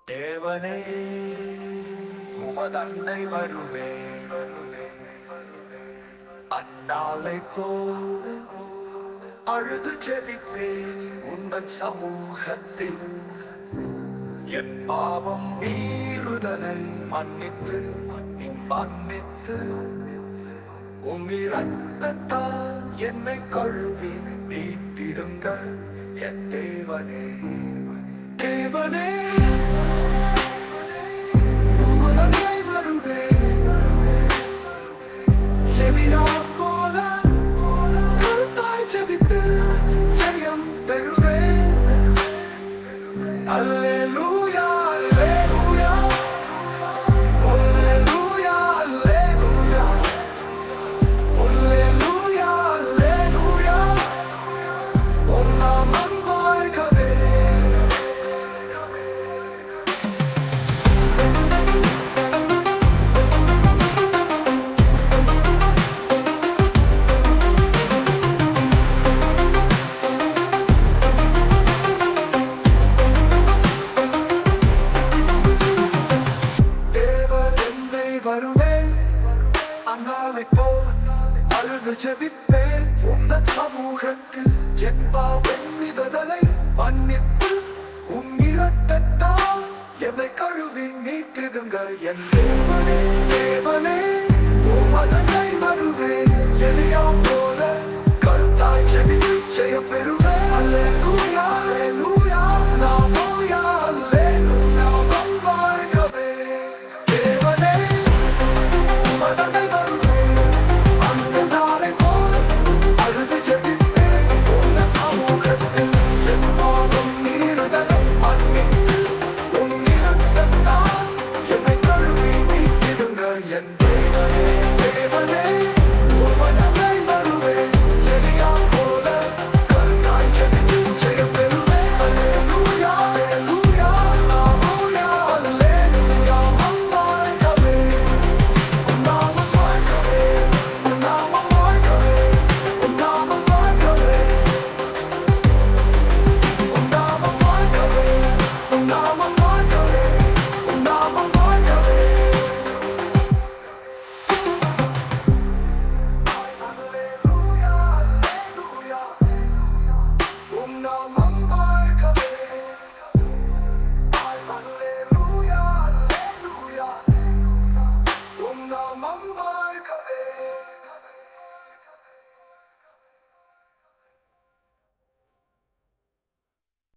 தேவனே உமதன்னை வருவே அந்நாளை போல் அழுது ஜெபிப்பேன் உந்தன் சமூகத்தில் என் பாவம் மீறுதலை மன்னித்து மன்னித்து உம் இரத்தத்தால் என்னை கழுவி மீட்டிடுங்கள் என் தேவனே தேவனே உமதன்னை வருவே செவிடா போல கருத்தாய் ஜெபித்து ஜெயம் பெறுவே அல்லேலூயா அல்லேலூயா அல்லேலூயா அல்லேலூயா அல்லேலூயா அல்லேலூயா உம் நாமம் வாழ்கவே வருவேன் அந்நாளை போல் அழுது ஜெபிப்பேன் உந்தன் சமூகத்தில் என் பாவம் மீறுதலை மன்னித்து உம் இரத்தத்தால் என்னை கழுவி மீட்டிடுங்கள் என் தேவனே தேவனே உமதன்னை வருவேன் எலியா போல கருத்தாய் ஜெபித்து ஜெயம் பெறுவேன் அல்லேலூயா அல்லேலூயா நான்